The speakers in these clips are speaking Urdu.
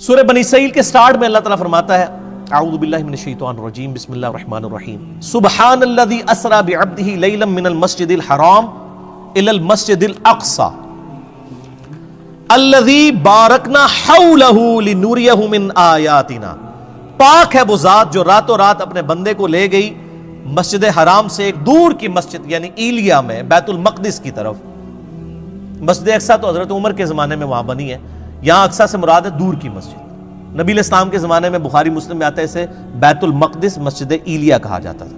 سورہ بنی اسرائیل کے سٹارٹ میں اللہ تعالیٰ فرماتا ہے اعوذ باللہ من الشیطان الرجیم بسم اللہ الرحمن الرحیم سبحان الذی اسری بعبدہ لیلا من المسجد الحرام الی المسجد الاقصی الذی بارکنا حولہ لنوریہ من آیاتنا. پاک ہے وہ ذات جو راتوں رات اپنے بندے کو لے گئی مسجد حرام سے ایک دور کی مسجد یعنی ایلیا میں بیت المقدس کی طرف. مسجد اقصی تو حضرت عمر کے زمانے میں وہاں بنی ہے، یہاں اقصی سے مراد ہے دور کی مسجد. نبی علیہ السلام کے زمانے میں بخاری مسلم میں آتا ہے اسے بیت المقدس مسجد ایلیا کہا جاتا تھا،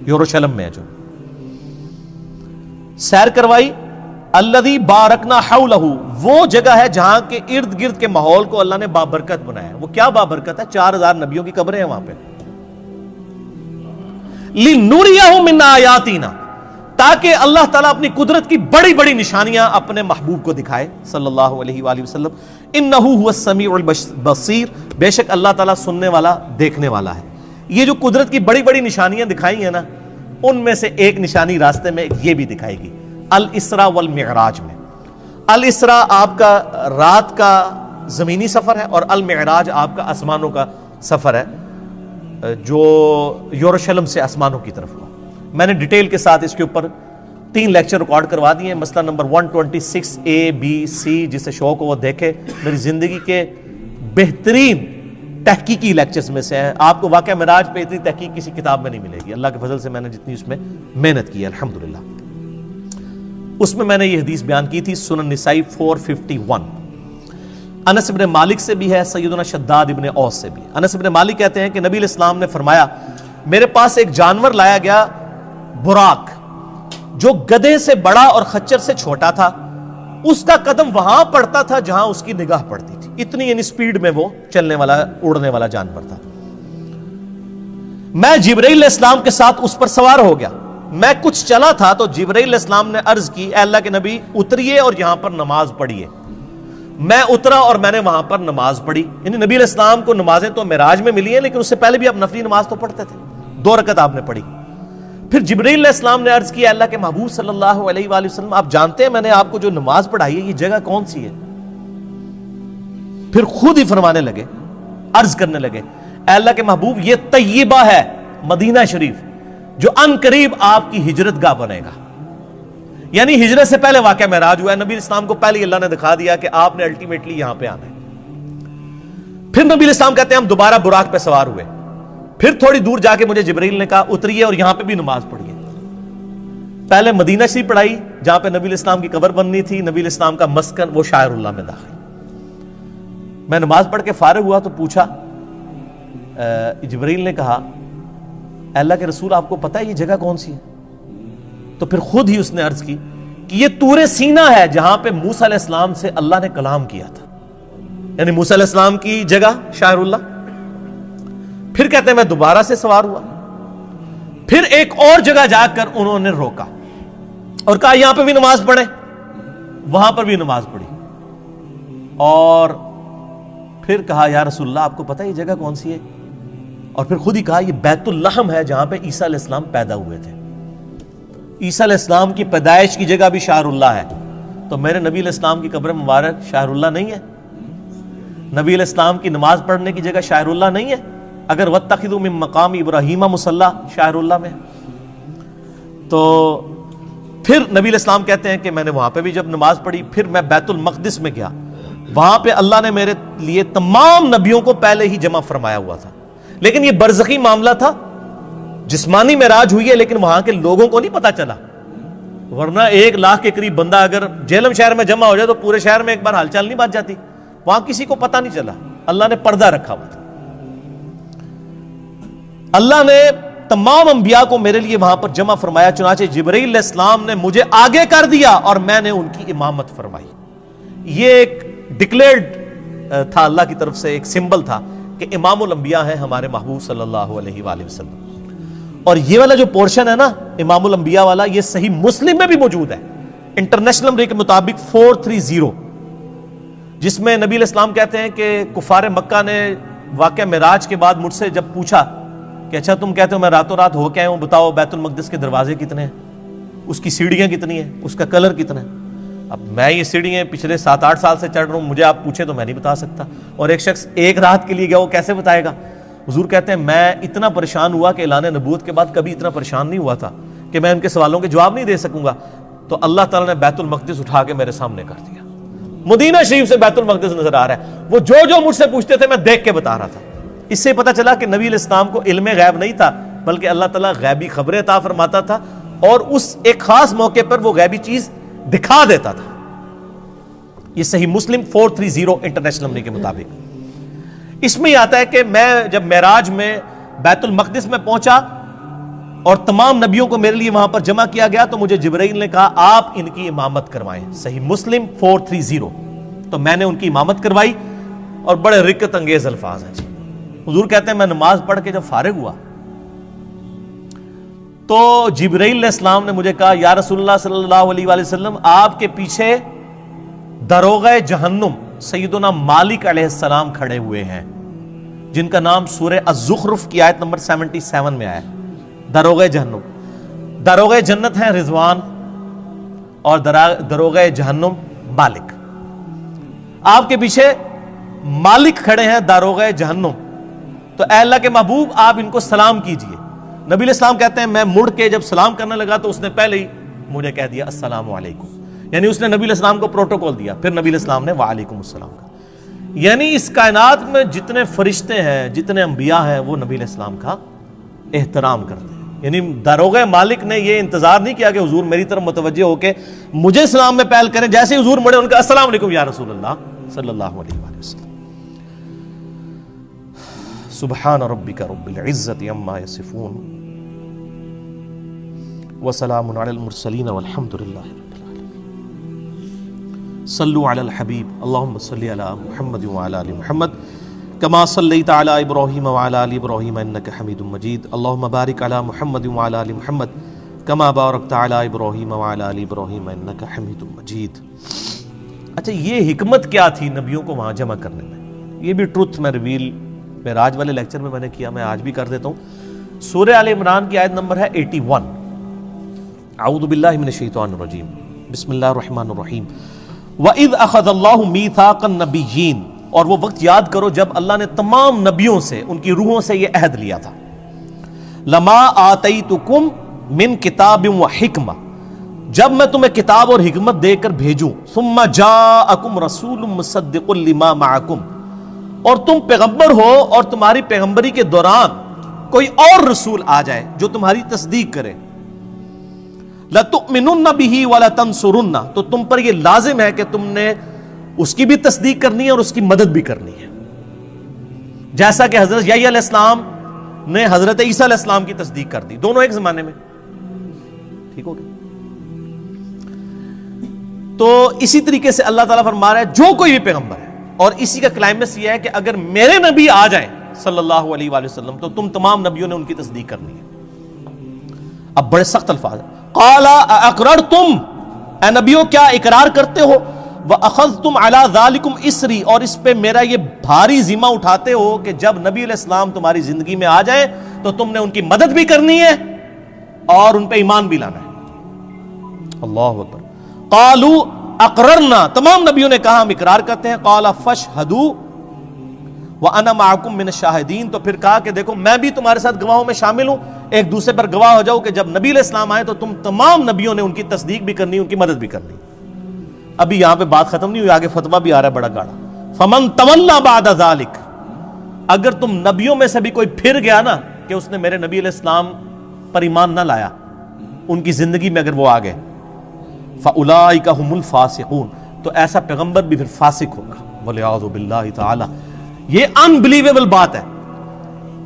یروشلم میں ہے جو. سیر کروائی. الذی بارکنا حولہ، وہ جگہ ہے جہاں کے ارد گرد کے ماحول کو اللہ نے بابرکت بنایا ہے. وہ کیا بابرکت ہے؟ 4000 نبیوں کی قبریں ہیں وہاں پہ. لِنُرِيَهُ مِنْ آیَاتِنَا، تاکہ اللہ تعالیٰ اپنی قدرت کی بڑی بڑی نشانیاں اپنے محبوب کو دکھائے صلی اللہ علیہ وآلہ وسلم. اِنَّهُ هُوَ السَّمِيعُ الْبَصِيرُ، بے شک اللہ تعالیٰ سننے والا دیکھنے والا ہے. یہ جو قدرت کی بڑی بڑی نشانیاں دکھائی ہیں نا، ان میں سے ایک نشانی راستے میں یہ بھی دکھائے گی الاسراء والمعراج میں. الاسراء آپ کا رات کا زمینی سفر ہے اور المعراج آپ کا آسمانوں کا سفر ہے جو یروشلم سے آسمانوں کی طرف ہوا. میں نے ڈیٹیل کے ساتھ اس کے اوپر 3 لیکچر ریکارڈ کروا دیے ہیں. مسئلہ نمبر 126 A B C، جسے شوق ہو وہ دیکھے. میری زندگی کے بہترین تحقیقی لیکچرز میں سے ہیں. آپ کو واقعہ معراج پہ اتنی تحقیق کسی کتاب میں نہیں ملے گی. اللہ کے فضل سے میں نے جتنی اس میں محنت کی ہے الحمدللہ. اس میں نے یہ حدیث بیان کی تھی سنن نسائی 451. انس ابن مالک سے بھی ہے، سیدنا شداد ابن اوس سے بھی. انس ابن مالک کہتے ہیں کہ نبی علیہ السلام نے فرمایا میرے پاس ایک جانور لایا گیا، براق، جو گدھے سے بڑا اور خچر سے چھوٹا تھا. اس کا قدم وہاں پڑتا تھا جہاں اس کی نگاہ پڑتی تھی. اتنی یعنی سپیڈ میں وہ چلنے والا اڑنے والا جانور تھا. میں جبرائیل علیہ السلام کے ساتھ اس پر سوار ہو گیا. میں کچھ چلا تھا تو جبرائیل علیہ السلام نے عرض کی اے اللہ کے نبی اتریے اور یہاں پر نماز پڑھیے. میں اترا اور میں نے وہاں پر نماز پڑھی. یعنی نبی علیہ السلام کو نمازیں تو معراج میں ملی ہیں، لیکن اس سے پہلے بھی آپ نفلی نماز تو پڑھتے تھے. 2 رکعت آپ نے پڑھی. پھر جبرائیل علیہ السلام نے عرض کیا اللہ کے محبوب صلی اللہ علیہ وآلہ وسلم، آپ جانتے ہیں میں نے آپ کو جو نماز پڑھائی ہے یہ جگہ کون سی ہے؟ پھر خود ہی فرمانے لگے، عرض کرنے لگے اے اللہ کے محبوب یہ طیبہ ہے، مدینہ شریف، جو ان قریب آپ کی ہجرت گاہ بنے گا. یعنی ہجرت سے پہلے واقعہ معراج ہوا ہے. نبی اسلام کو پہلے اللہ نے دکھا دیا کہ آپ نے الٹیمیٹلی یہاں پہ آنا ہے. پھر نبی اسلام کہتے ہیں ہم دوبارہ براق پہ سوار ہوئے. پھر تھوڑی دور جا کے مجھے جبرائیل نے کہا اتریے اور یہاں پہ بھی نماز پڑھیے. پہلے مدینہ شریف پڑھائی جہاں پہ نبی اسلام کی قبر بننی تھی. نبی اسلام کا مسکن وہ شاعر اللہ میں داخل. میں نماز پڑھ کے فارغ ہوا تو پوچھا، جبرائیل نے کہا اللہ کے رسول آپ کو پتا ہے یہ جگہ کون سی ہے؟ تو پھر خود ہی اس نے عرض کی کہ یہ طور سینا ہے جہاں پہ موسیٰ علیہ السلام سے اللہ نے کلام کیا تھا. یعنی موسیٰ علیہ السلام کی جگہ شاعر اللہ. پھر کہتے ہیں میں دوبارہ سے سوار ہوا. پھر ایک اور جگہ جا کر انہوں نے روکا اور کہا یہاں پہ بھی نماز پڑھیں. وہاں پر بھی نماز پڑھی اور پھر کہا یا رسول اللہ آپ کو پتا ہے یہ جگہ کون سی ہے؟ اور پھر خود ہی کہا یہ بیت اللحم ہے جہاں پہ عیسیٰ علیہ السلام پیدا ہوئے تھے. عیسیٰ علیہ السلام کی پیدائش کی جگہ بھی شاعر اللہ ہے. تو میرے نبی علیہ السلام کی قبر مبارک شاعر اللہ نہیں ہے؟ نبی علیہ السلام کی نماز پڑھنے کی جگہ شاعر اللہ نہیں ہے؟ اگر وَاتَّخِذُوا مِن مَّقَامِ إِبْرَاهِيمَ مُصَلَّى شاعر اللہ میں. تو پھر نبی علیہ السلام کہتے ہیں کہ میں نے وہاں پہ بھی جب نماز پڑھی پھر میں بیت المقدس میں گیا. وہاں پہ اللہ نے میرے لیے تمام نبیوں کو پہلے ہی جمع فرمایا ہوا تھا. لیکن یہ برزخی معاملہ تھا، جسمانی معراج ہوئی ہے لیکن وہاں کے لوگوں کو نہیں پتا چلا. ورنہ 1 لاکھ کے قریب بندہ اگر جہلم شہر میں جمع ہو جائے تو پورے شہر میں ایک بار ہال چال نہیں بات جاتی. وہاں کسی کو پتا نہیں چلا. اللہ نے پردہ رکھا ہوا تھا. اللہ نے تمام انبیاء کو میرے لیے وہاں پر جمع فرمایا. چنانچہ جبرائیل علیہ السلام نے مجھے آگے کر دیا اور میں نے ان کی امامت فرمائی. یہ ایک ڈکلیئرڈ تھا اللہ کی طرف سے، ایک سمبل تھا کہ امام الانبیاء ہیں ہمارے محبوب صلی اللہ علیہ وآلہ وسلم. اور یہ والا جو پورشن ہے نا امام الانبیاء والا، یہ صحیح مسلم میں بھی موجود ہے انٹرنیشنل نمبر کے مطابق 430، جس میں نبی علیہ السلام کہتے ہیں کہ کفار مکہ نے واقعہ معراج کے بعد مجھ سے جب پوچھا کہ اچھا تم کہتے ہو میں راتوں رات ہو کے آیا ہوں، بتاؤ بیت المقدس کے دروازے کتنے ہیں، اس کی سیڑھیاں کتنی ہیں، اس کا کلر کتنا ہے؟ اب میں یہ سیڑھیاں پچھلے 7-8 سال سے چڑھ رہا ہوں, مجھے آپ پوچھیں تو میں نہیں بتا سکتا. اور ایک شخص ایک رات کے لیے گیا, وہ کیسے بتائے گا؟ حضور کہتے ہیں میں اتنا پریشان ہوا کہ اعلان نبوت کے بعد کبھی اتنا پریشان نہیں ہوا تھا کہ میں ان کے سوالوں کے جواب نہیں دے سکوں گا. تو اللہ تعالیٰ نے بیت المقدس اٹھا کے میرے سامنے کر دیا. مدینہ شریف سے بیت المقدس نظر آ رہا ہے. وہ جو مجھ سے پوچھتے تھے میں دیکھ کے بتا رہا تھا. اس سے پتہ چلا کہ نبی علیہ السلام کو علم غیب نہیں تھا, بلکہ اللہ تعالیٰ غیبی خبریں عطا فرماتا تھا, اور اس ایک خاص موقع پر وہ غیبی چیز دکھا دیتا تھا. یہ صحیح مسلم 430 انٹرنیشنل نمبر کے مطابق. اس میں یہ آتا ہے کہ میں جب معراج میں بیت المقدس میں پہنچا اور تمام نبیوں کو میرے لیے وہاں پر جمع کیا گیا, تو مجھے جبرائیل نے کہا آپ ان کی امامت کروائیں. صحیح مسلم 430. تو میں نے ان کی امامت کروائی, اور بڑے رکت انگیز الفاظ ہیں. حضور کہتے ہیں میں نماز پڑھ کے جب فارغ ہوا تو جبرائیل علیہ السلام نے مجھے کہا یا رسول اللہ صلی اللہ علیہ وآلہ وسلم, آپ کے پیچھے داروغہ جہنم سیدنا مالک علیہ السلام کھڑے ہوئے ہیں, جن کا نام سورہ الزخرف کی آیت نمبر 77 میں آیا. داروغہ جہنم, داروغہ جنت ہے رضوان, اور داروغہ جہنم مالک. آپ کے پیچھے مالک کھڑے ہیں داروغہ جہنم, تو اے اللہ کے محبوب آپ ان کو سلام کیجئے. نبی علیہ السلام کہتے ہیں میں مڑ کے جب سلام کرنے لگا تو اس نے پہلے ہی مجھے کہہ دیا السلام علیکم, یعنی اس نے نبی علیہ السلام کو پروٹوکول دیا. پھر نبی علیہ السلام نے وعلیکم السلام کہا. یعنی اس کائنات میں جتنے فرشتے ہیں, جتنے انبیاء ہیں, وہ نبی علیہ السلام کا احترام کرتے ہیں. یعنی داروغہ مالک نے یہ انتظار نہیں کیا کہ حضور میری طرف متوجہ ہو کے مجھے سلام میں پہل کریں. جیسے ہی حضور مڑے ان کا السلام علیکم یا رسول اللہ صلی اللہ علیہ وآلہ وسلم. سبحان ربک رب العزت عما یصفون وسلام علی المرسلین والحمد للہ رب العالمین. صلوا علی الحبیب اللہم صلی علی محمد وعلی آل محمد کما صلیت علی ابراہیم وعلی آل ابراہیم انک حمید مجید. اللہم بارک علی محمد وعلی آل محمد کما بارکت علی ابراہیم وعلی آل ابراہیم انک حمید مجید. اچھا, یہ حکمت کیا تھی نبیوں کو وہاں جمع کرنے میں؟ یہ بھی ٹروتھ میں ریویل معراج والے لیکچر میں نے کیا, میں آج بھی کر دیتا ہوں. سورہ آل عمران کی آیت نمبر ہے 81. اعوذ باللہ من الشیطان الرجیم, بسم اللہ الرحمن الرحیم. وَإِذْ أَخَذَ اللَّهُ مِيثَاقَ النَّبِيِّينَ, اور وہ وقت یاد کرو جب اللہ نے تمام نبیوں سے, ان کی روحوں سے یہ عہد لیا تھا. لَمَا آتَيْتُكُمْ مِنْ كِتَابٍ وَحِكْمَةٍ, جب میں تمہیں کتاب اور حکمت دے کر بھیجوں. ثُمَّ جَاءَكُمْ رَسُولٌ مُصَدِّقٌ لِمَا مَعَكُمْ, اور تم پیغمبر ہو اور تمہاری پیغمبری کے دوران کوئی اور رسول آ جائے جو تمہاری تصدیق کرے. لَتُؤْمِنُنَّ بِهِ وَلَتَنْصُرُنَّ, تو تم پر یہ لازم ہے کہ تم نے اس کی بھی تصدیق کرنی ہے اور اس کی مدد بھی کرنی ہے. جیسا کہ حضرت یحییٰ علیہ السلام نے حضرت عیسیٰ علیہ السلام کی تصدیق کر دی, دونوں ایک زمانے میں. ٹھیک ہو گیا؟ تو اسی طریقے سے اللہ تعالیٰ فرما رہا ہے جو کوئی بھی پیغمبر ہے, اور اسی کا کلائمیکس یہ ہے کہ اگر میرے نبی آ جائیں صلی اللہ علیہ وآلہ وسلم تو تم تمام نبیوں نے ان کی تصدیق کرنی ہے. اب بڑے سخت الفاظ ہیں. قال اقررتم, اے نبیوں کیا اقرار کرتے ہو, واخذتم علی ذالکم اسری, اور اس پہ میرا یہ بھاری ذمہ اٹھاتے ہو کہ جب نبی علیہ السلام تمہاری زندگی میں آ جائیں تو تم نے ان کی مدد بھی کرنی ہے اور ان پہ ایمان بھی لانا ہے. اللہ اکبر. قالوا اقررنا, تمام نبیوں نے کہا ہم اقرار کرتے ہیں. قال فاشهدوا وانا معكم من الشاهدين, تو پھر کہا کہ دیکھو میں بھی تمہارے ساتھ گواہوں میں شامل ہوں, ایک دوسرے پر گواہ ہو جاؤ کہ جب نبی علیہ السلام آئے تو تم تمام نبیوں نے ان کی تصدیق بھی کرنی, ان کی مدد بھی کرنی. ابھی یہاں پہ بات ختم نہیں ہوئی, آگے فتویٰ بھی آ رہا ہے بڑا گاڑا. فمن تولى بعد ذلك, اگر تم نبیوں میں سے بھی کوئی پھر گیا نا کہ اس نے میرے نبی علیہ السلام پر ایمان نہ لایا, ان کی زندگی میں اگر وہ آ گئے, فاولئک هم الفاسقون, تو ایسا پیغمبر بھی پھر فاسق ہوگا. والعیاذ باللہ تعالی. یہ انبلیویبل بات ہے.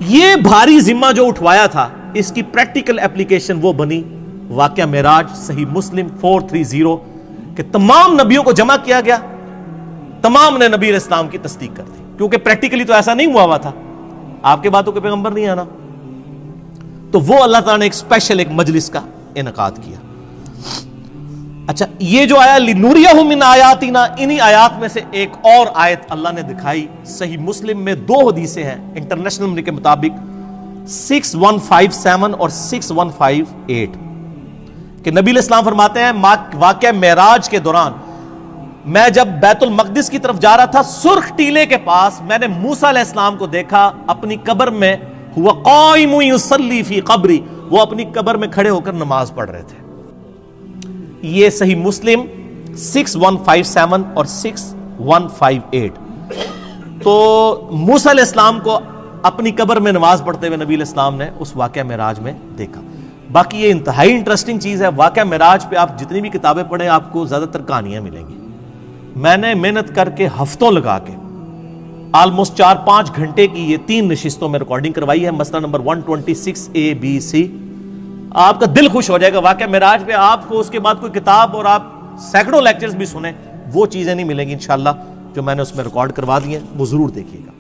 یہ بھاری ذمہ جو اٹھوایا تھا اس کی پریکٹیکل اپلیکیشن وہ بنی واقعہ معراج. صحیح مسلم 430 کہ تمام نبیوں کو جمع کیا گیا, تمام نے نبی علیہ السلام کی تصدیق کر دی, کیونکہ پریکٹیکلی تو ایسا نہیں ہوا تھا, آپ کے باتوں کے پیغمبر نہیں آنا. تو وہ اللہ تعالیٰ نے ایک اسپیشل ایک مجلس کا انعقاد کیا. اچھا, یہ جو آیا لِنُرِيَهُ مِنْ آیَاتِنَا, انہی آیات میں سے ایک اور آیت اللہ نے دکھائی. صحیح مسلم میں 2 حدیثیں ہیں انٹرنیشنل نمبر کے مطابق 6157 اور 6158 کہ نبی علیہ السلام فرماتے ہیں واقعہ معراج کے دوران میں جب بیت المقدس کی طرف جا رہا تھا، سرخ ٹیلے کے پاس میں نے موسیٰ علیہ السلام کو دیکھا اپنی قبر میں، ہوا قائم یصلی فی قبری، وہ اپنی قبر میں کھڑے ہو کر نماز پڑھ رہے تھے۔ یہ صحیح مسلم 6157 اور 6158۔ تو موسیٰ علیہ السلام کو اپنی قبر میں نماز پڑھتے ہوئے نبی علیہ السلام نے اس واقعہ معراج میں دیکھا۔ باقی یہ انتہائی انٹرسٹنگ چیز ہے، واقعہ معراج پہ آپ جتنی بھی کتابیں پڑھیں آپ کو زیادہ تر کہانیاں ملیں گی۔ میں نے محنت کر کے ہفتوں لگا کے آلموسٹ 4-5 گھنٹے کی یہ 3 نشستوں میں ریکارڈنگ کروائی ہے، مسئلہ نمبر 126A-B-C۔ آپ کا دل خوش ہو جائے گا۔ واقعہ معراج پہ آپ کو اس کے بعد کوئی کتاب اور آپ سینکڑوں لیکچرز بھی سنیں، وہ چیزیں نہیں ملیں گی انشاءاللہ جو میں نے اس میں ریکارڈ کروا دی ہیں، وہ ضرور دیکھیے گا۔